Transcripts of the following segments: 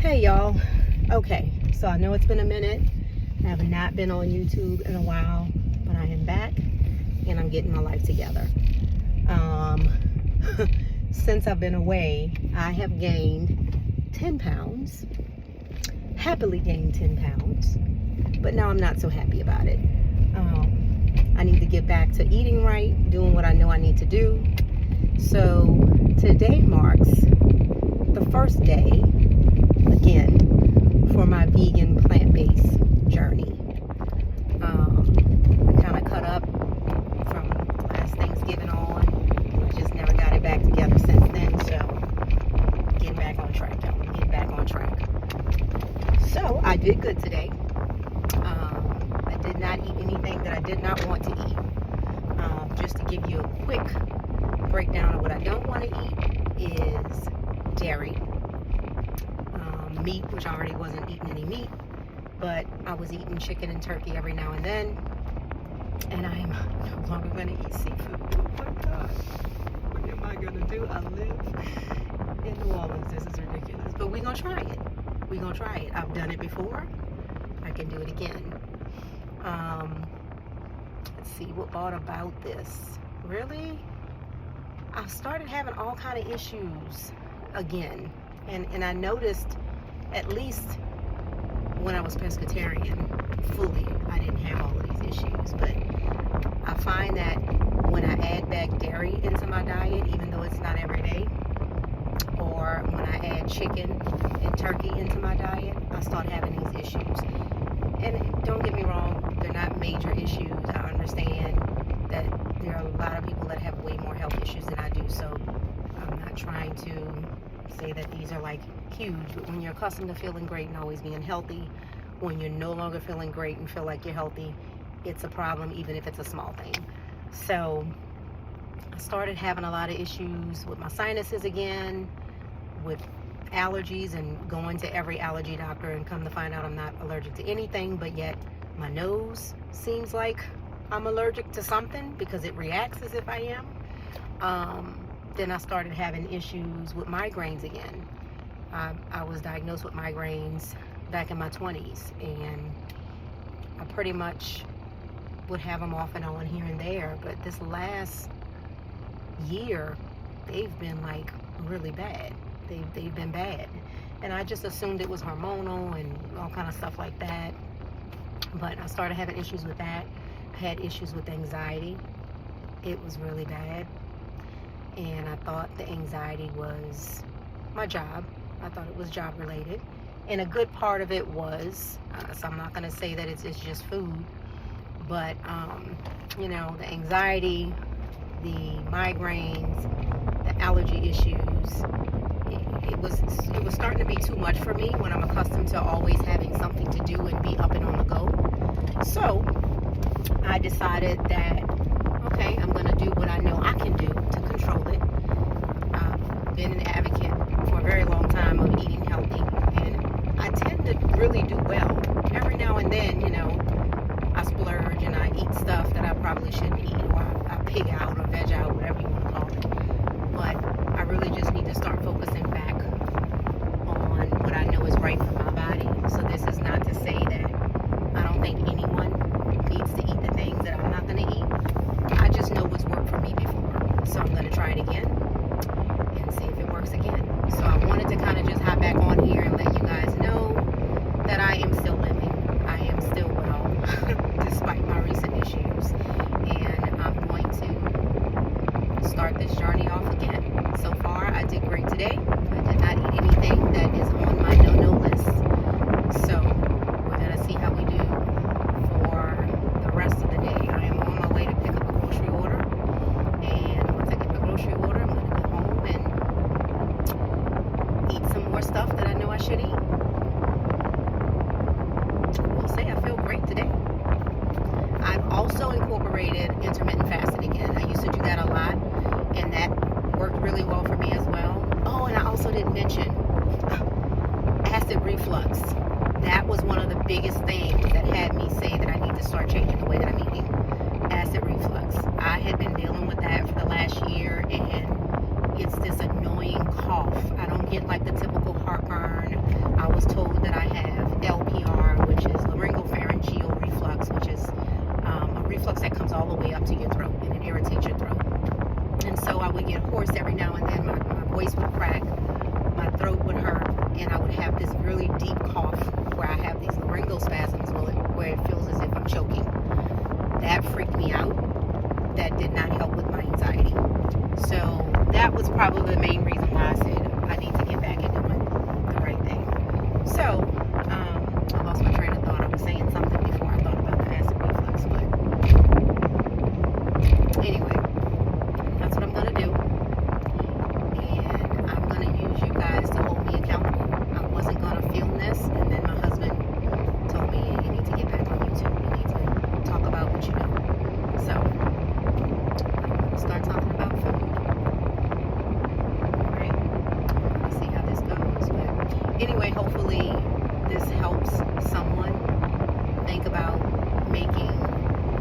Hey y'all. Okay, so I know it's been a minute. I have not been on YouTube in a while, but I am back and I'm getting my life together. Since I've been away, I have gained 10 pounds. Happily gained 10 pounds, but now I'm not so happy about it. I need to get back to eating right, doing what I know I need to do. So today marks the first day again for my vegan plant-based journey. I kind of cut up from last Thanksgiving on. I just never got it back together since then, so getting back on track, y'all. Getting back on track. So I did good today. I did not eat anything that I did not want to eat. Just to give you a quick breakdown of what I don't want to eat is dairy. Meat, which I already wasn't eating any meat, but I was eating chicken and turkey every now and then, and I am no longer going to eat seafood. Oh my God, what am I going to do? I live in New Orleans. This is ridiculous, but we're going to try it. We're going to try it. I've done it before. I can do it again. Let's see, what brought about this? Really? I've started having all kind of issues again, and I noticed, at least when I was pescatarian fully, I didn't have all of these issues, but I find that when I add back dairy into my diet, even though it's not every day, or when I add chicken and turkey into my diet, I start having these issues. And don't get me wrong, they're not major issues. I understand that there are a lot of people that have way more health issues than I do, so I'm not trying to say that these are like huge, but when you're accustomed to feeling great and always being healthy, when you're no longer feeling great and feel like you're healthy, it's a problem, even if it's a small thing. So I started having a lot of issues with my sinuses again, with allergies, and going to every allergy doctor, and come to find out I'm not allergic to anything, but yet my nose seems like I'm allergic to something because it reacts as if I am. Then I started having issues with migraines again. I was diagnosed with migraines back in my 20s, and I pretty much would have them off and on here and there, but this last year, they've been like really bad. They've been bad, and I just assumed it was hormonal and all kind of stuff like that, but I started having issues with that. I had issues with anxiety. It was really bad. And I thought the anxiety was my job. I thought it was job related. And a good part of it was, so I'm not going to say that it's just food, but, you know, the anxiety, the migraines, the allergy issues, it was starting to be too much for me when I'm accustomed to always having something to do and be up and on the go. So I decided that, okay, I'm going to do what I know I can do to control it. I've been an advocate for a very long time of eating healthy, and I tend to really do well. Every now and then, you know, I splurge and I eat stuff that I probably shouldn't eat, or I pig out or veg out, whatever you want to call it. But I really just need to start focusing back on what I know is right for my body. So this is not to say that I don't think anyone needs to eat the things that I'm not going to eat. I just know what's worked for me before, so I'm going to try it again and see if it works again. So I wanted to kind of just hop back on here and let you guys know that I am still living. I am still well, despite my recent issues, and I'm going to start this journey off again. So far, I did great today. I did not eat anything that is on my no-no list. So we're going to see how we do for the rest of the day. I am on my way to pick up a grocery order, and once I get the grocery order, I'm going to go home and eat some more stuff that I know I should eat. We'll say I feel great today. I've also incorporated intermittent fasting again. I used to do that a lot, and that worked really well for me as well. Oh, and I also didn't mention acid reflux. That was one of the biggest things that had me say that I need to start changing the way that I'm eating. Acid reflux. I had been dealing with that for the last year, and it's this annoying cough. I don't get like the typical heartburn. I was Anyway, hopefully this helps someone think about making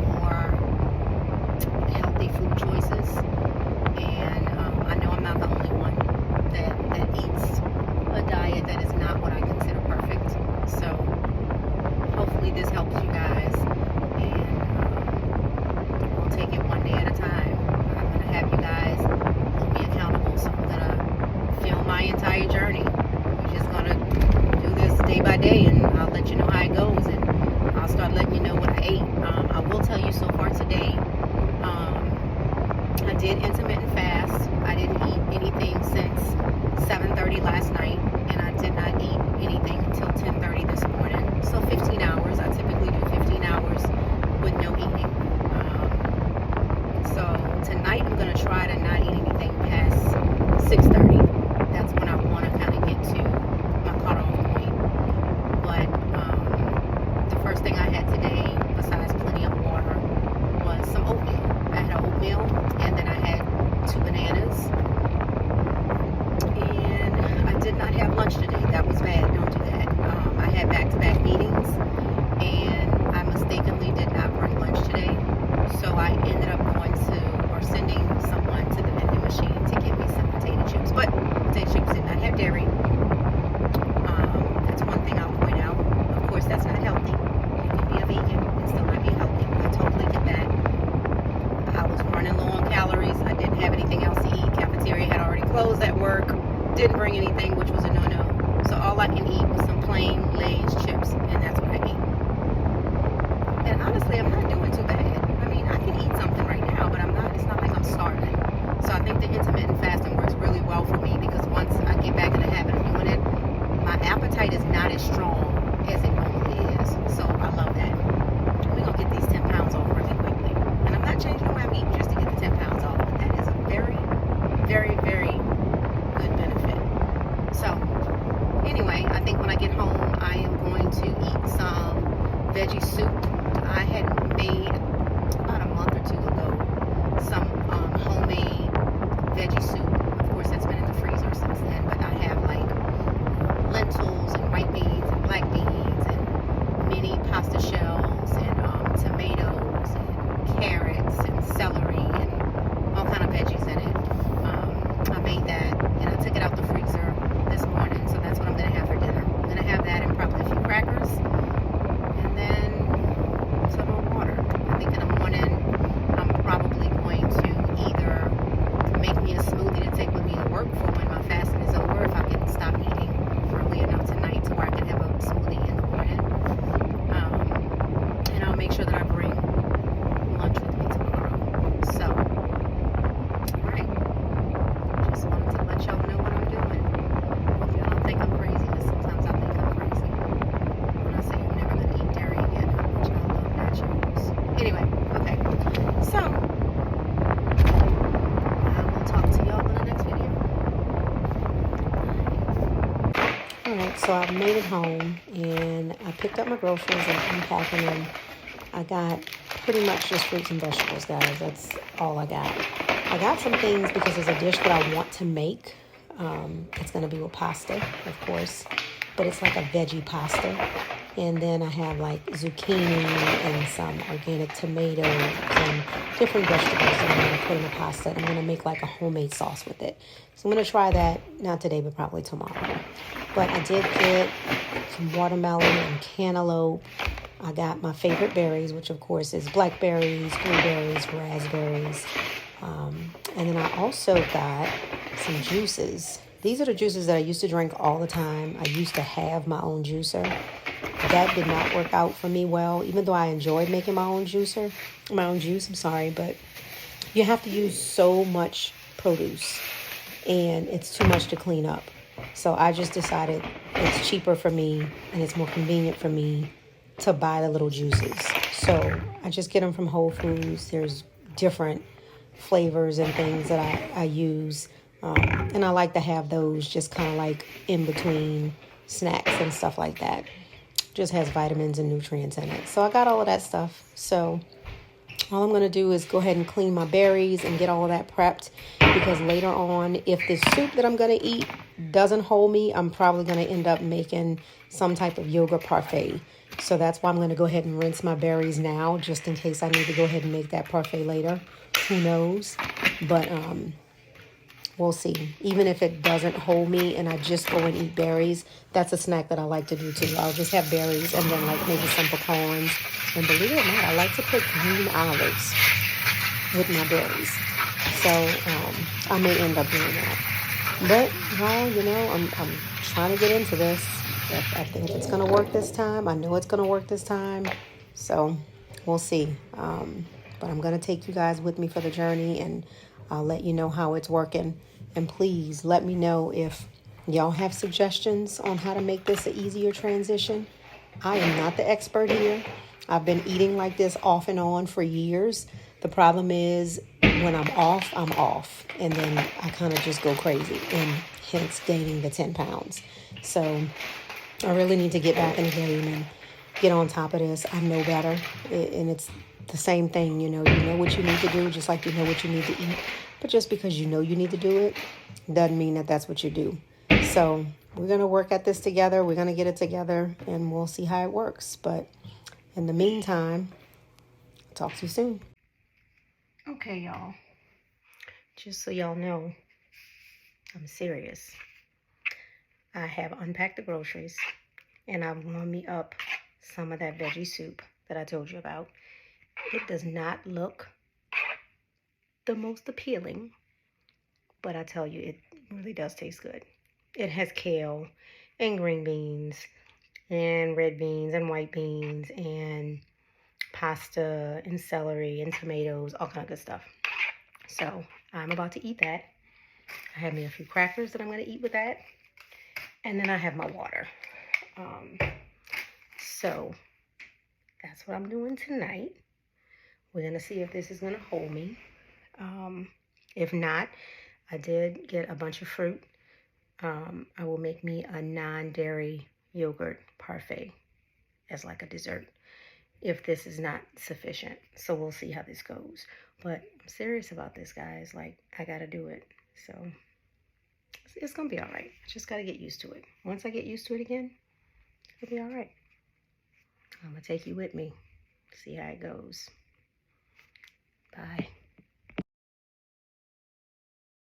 more healthy food choices. And I know I'm not the only one that eats a diet that is not what I consider perfect. So hopefully this helps you guys, and we'll take it one day at a time. I'm going to have you guys hold me accountable, so I'm going to film my entire journey. We're just going to do this day by day, and I'll let you know how it goes, and I'll start letting you know what I ate. I will tell you so far today, I did intermittent fast. I didn't eat anything since 7:30 last night, and I did not eat anything until 10:30 this morning. So 15 hours. I typically do 15 hours with no eating. So tonight I'm going to try to not eat anything past 6:30. That's when I want to kind of get to my cutoff point. But the first thing I had today, besides plenty of water, was some oatmeal. I had an oatmeal, and then I had 2 bananas. And I did not have lunch today. That was bad. Don't do that. I had back-to-back meetings, and I mistakenly did not bring lunch today. So I ended up sending someone to the vending machine to give me some potato chips. But potato chips did not have dairy. That's one thing I'll point out. Of course, that's not healthy. You can be a vegan and still not be healthy. I totally get that. I was running low on calories. I didn't have anything else to eat. Cafeteria had already closed at work. Didn't bring anything, which was a no-no. So all I can eat was some plain Lay's chips, and that's what I ate. And honestly, I'm not doing too bad. I mean, I can eat something right now, but it's not like I'm starving. So I think the intermittent fasting works really well for me, because once I get back in the habit of doing it, my appetite is not as strong as it normally is. So I love that. We're going to get these 10 pounds off really quickly. And I'm not changing the way I'm eating just to get the 10 pounds off, but that is a very, very, very good benefit. So anyway, I think when I get home, I am going to eat some veggie soup. I had made about a month or 2 ago some homemade veggie soup. Of course, that's been in the freezer since then, but I have like lentils and white beans and black beans and mini pasta shells and tomatoes and carrots and celery and all kind of veggies in it. I made that, and I took it out the freezer this morning, so that's what I'm going to have for dinner. I'm going to have that and probably a few crackers, and then some more water. I think in the morning I'm probably going to either make me a smoothie to take with me to work for when my fasting is over, if I can stop eating early enough tonight to where I can have a smoothie in the morning. And I'll make sure that I bring lunch with me tomorrow. So, alright. Just wanted to let y'all know what I'm doing. Hope y'all don't think I'm crazy, because sometimes I think I'm crazy. When I say I'm never going to eat dairy again, how much I love nachos. Anyway, okay. So, I will talk to y'all in the next video. Alright, so I made it home, and I picked up my groceries and unpacking them. I got pretty much just fruits and vegetables, guys. That's all I got. I got some things because there's a dish that I want to make. It's going to be with pasta, of course, but it's like a veggie pasta. And then I have like zucchini and some organic tomatoes and different vegetables that I'm going to put in the pasta. I'm going to make like a homemade sauce with it. So I'm going to try that, not today, but probably tomorrow. But I did get some watermelon and cantaloupe. I got my favorite berries, which of course is blackberries, blueberries, raspberries. And then I also got some juices. These are the juices that I used to drink all the time. I used to have my own juicer. That did not work out for me well, even though I enjoyed making my own juice, but you have to use so much produce, and it's too much to clean up. So I just decided it's cheaper for me, and it's more convenient for me to buy the little juices. So I just get them from Whole Foods. There's different flavors and things that I use. And I like to have those just kind of like in between snacks and stuff like that. Just has vitamins and nutrients in it. So I got all of that stuff. So all I'm going to do is go ahead and clean my berries and get all of that prepped, because later on, if the soup that I'm going to eat doesn't hold me, I'm probably going to end up making some type of yogurt parfait. So that's why I'm going to go ahead and rinse my berries now, just in case I need to go ahead and make that parfait later. Who knows? But we'll see. Even if it doesn't hold me and I just go and eat berries, that's a snack that I like to do too. I'll just have berries and then like maybe some pecans. And believe it or not, I like to put green olives with my berries. So I may end up doing that. But, well, I'm trying to get into this. I think it's going to work this time. I know it's going to work this time. So we'll see. But I'm going to take you guys with me for the journey, and I'll let you know how it's working. And please let me know if y'all have suggestions on how to make this an easier transition. I am not the expert here. I've been eating like this off and on for years. The problem is when I'm off. And then I kind of just go crazy, and hence gaining the 10 pounds. So I really need to get back in the game and get on top of this. I know better. And it's the same thing, you know what you need to do, just like you know what you need to eat. But just because you know you need to do it doesn't mean that that's what you do. So we're going to work at this together. We're going to get it together, and we'll see how it works. But in the meantime, I'll talk to you soon. Okay, y'all. Just so y'all know, I'm serious. I have unpacked the groceries, and I've warmed me up some of that veggie soup that I told you about. It does not look the most appealing, but I tell you, it really does taste good. It has kale and green beans and red beans and white beans and pasta and celery and tomatoes, all kind of good stuff. So I'm about to eat that. I have me a few crackers that I'm going to eat with that. And then I have my water. So that's what I'm doing tonight. We're going to see if this is going to hold me. If not, I did get a bunch of fruit. I will make me a non-dairy yogurt parfait as like a dessert if this is not sufficient. So we'll see how this goes. But I'm serious about this, guys. Like, I got to do it. So it's going to be all right. I just got to get used to it. Once I get used to it again, it'll be all right. I'm going to take you with me, see how it goes. Bye.